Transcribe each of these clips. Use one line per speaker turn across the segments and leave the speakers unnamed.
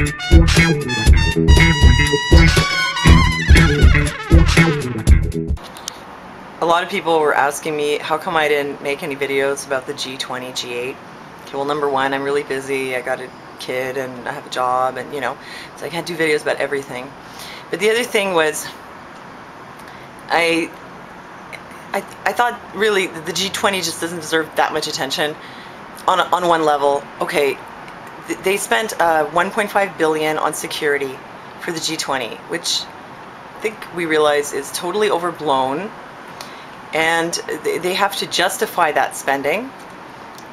A lot of people were asking me how come I didn't make any videos about the G20, G8. Okay, well, number one, I'm really busy. I got a kid and I have a job, and so I can't do videos about everything. But the other thing was, I thought really the G20 just doesn't deserve that much attention on one level. Okay, they spent 1.5 billion on security for the G20, which I think we realize is totally overblown, and they have to justify that spending.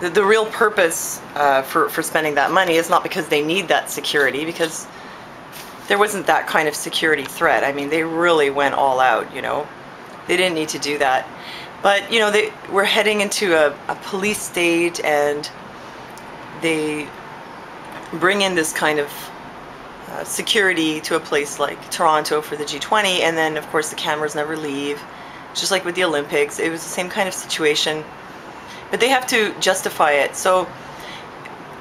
The real purpose for spending that money is not because they need that security, because there wasn't that kind of security threat. I mean, they really went all out, They didn't need to do that. But, we're heading into a police state, and they bring in this kind of security to a place like Toronto for the G20, and then, of course, the cameras never leave. Just like with the Olympics, it was the same kind of situation. But they have to justify it. So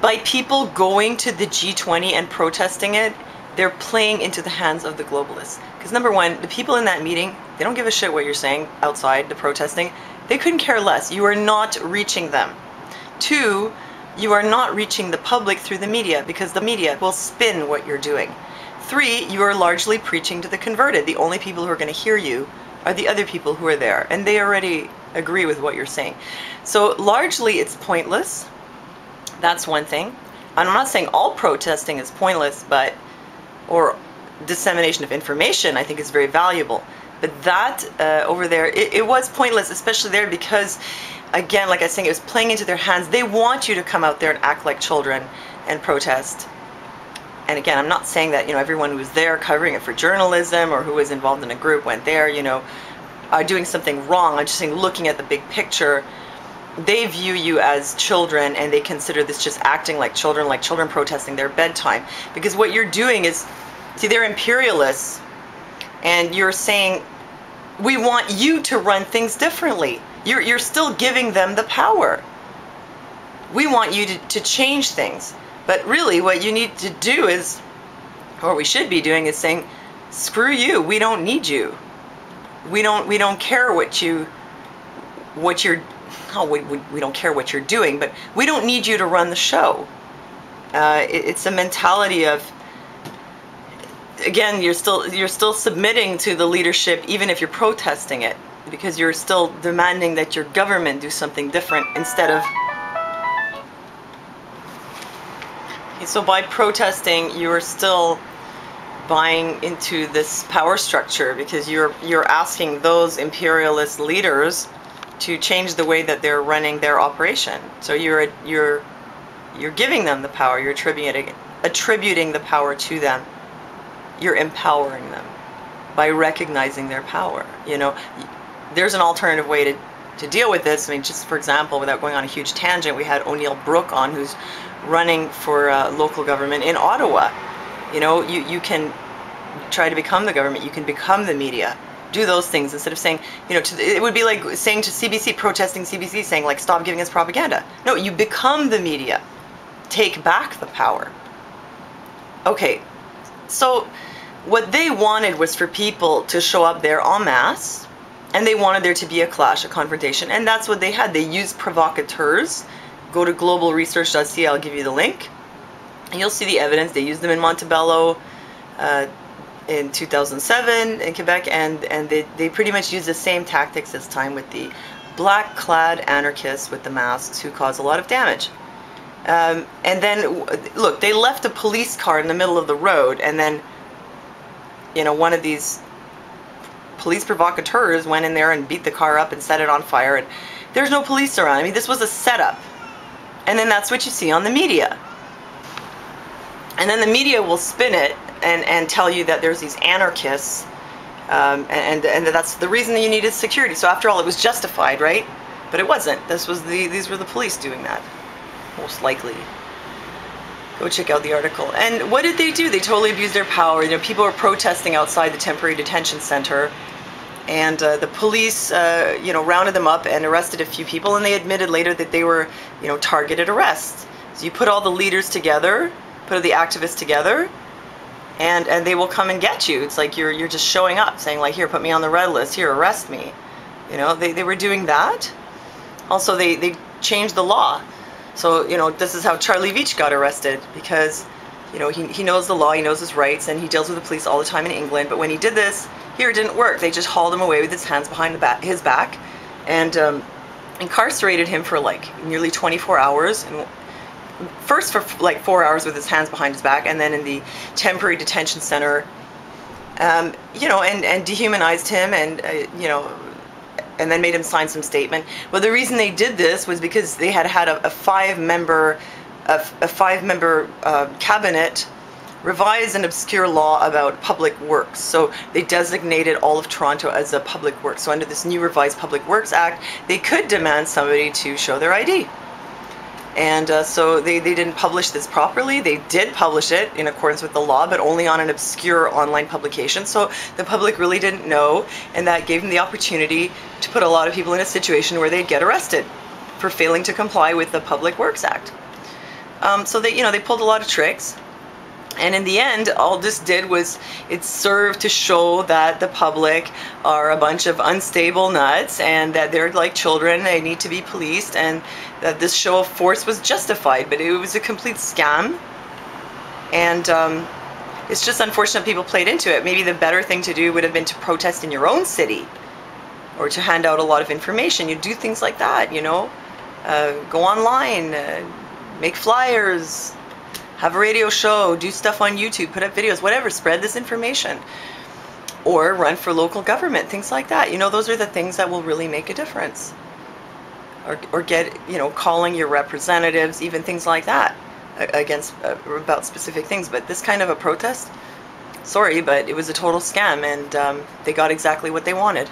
by people going to the G20 and protesting it, they're playing into the hands of the globalists. Because number one, the people in that meeting, they don't give a shit what you're saying outside the protesting. They couldn't care less. You are not reaching them. Two, you are not reaching the public through the media, because the media will spin what you're doing. Three, you are largely preaching to the converted. The only people who are going to hear you are the other people who are there, and they already agree with what you're saying. So largely it's pointless. That's one thing. And I'm not saying all protesting is pointless, or dissemination of information I think is very valuable. But that over there, it was pointless, especially there, because again, like I was saying, it was playing into their hands. They want you to come out there and act like children and protest. And again, I'm not saying that everyone who was there covering it for journalism or who was involved in a group went there, are doing something wrong. I'm just saying, looking at the big picture, they view you as children, and they consider this just acting like children protesting their bedtime. Because what you're doing is, see, they're imperialists, and you're saying, we want you to run things differently. You're still giving them the power. We want you to change things. But really what you need to do is, or we should be doing, is saying, screw you, we don't need you. We don't care we don't care what you're doing, but we don't need you to run the show. It's a mentality of, again, you're still submitting to the leadership even if you're protesting it, because you're still demanding that your government do something different instead of. So by protesting, you're still buying into this power structure, because you're asking those imperialist leaders to change the way that they're running their operation. So you're giving them the power. You're attributing the power to them. You're empowering them by recognizing their power. There's an alternative way to deal with this. I mean, just for example, without going on a huge tangent, we had O'Neill Brooke on, who's running for local government in Ottawa. You can try to become the government. You can become the media. Do those things instead of saying, it would be like saying to CBC, protesting CBC, saying like, stop giving us propaganda. No, you become the media. Take back the power. Okay, so what they wanted was for people to show up there en masse, and they wanted there to be a clash, a confrontation, and that's what they had. They used provocateurs. Go to globalresearch.ca, I'll give you the link, and you'll see the evidence. They used them in Montebello in 2007 in Quebec, and they pretty much used the same tactics this time with the black-clad anarchists with the masks who caused a lot of damage. And then, look, they left a police car in the middle of the road, and then, one of these police provocateurs went in there and beat the car up and set it on fire, and there's no police around. I mean, this was a setup. And then that's what you see on the media. And then the media will spin it and tell you that there's these anarchists, and that's the reason that you needed security. So after all, it was justified, right? But it wasn't. These were the police doing that, most likely. Go check out the article. And what did they do? They totally abused their power. People were protesting outside the temporary detention center, and the police, rounded them up and arrested a few people, and they admitted later that they were, targeted arrests. So you put all the leaders together, put the activists together, and they will come and get you. It's like you're just showing up, saying like, here, put me on the red list, here, arrest me. You know, they were doing that. Also, they changed the law. So, you know, this is how Charlie Veitch got arrested, because, you know, he knows the law, he knows his rights, and he deals with the police all the time in England. But when he did this, here it didn't work. They just hauled him away with his hands behind his back, and incarcerated him for like nearly 24 hours. And first for like 4 hours with his hands behind his back, and then in the temporary detention center, you know, and dehumanized him, and you know, and then made him sign some statement. Well, the reason they did this was because they had a five-member cabinet revise an obscure law about public works. So they designated all of Toronto as a public works. So under this new revised Public Works Act, they could demand somebody to show their ID. And so they didn't publish this properly. They did publish it in accordance with the law, but only on an obscure online publication. So the public really didn't know, and that gave them the opportunity to put a lot of people in a situation where they'd get arrested for failing to comply with the Public Works Act. So they, you know, they pulled a lot of tricks. And in the end, all this did was it served to show that the public are a bunch of unstable nuts, and that they're like children, they need to be policed, and that this show of force was justified. But it was a complete scam, and it's just unfortunate people played into it. Maybe the better thing to do would have been to protest in your own city, or to hand out a lot of information. You do things like that, you know, go online, make flyers, have a radio show, do stuff on YouTube, put up videos, whatever, spread this information. Or run for local government, things like that. You know, those are the things that will really make a difference. Or get, you know, calling your representatives, even things like that, against, about specific things. But this kind of a protest, sorry, but it was a total scam, and they got exactly what they wanted.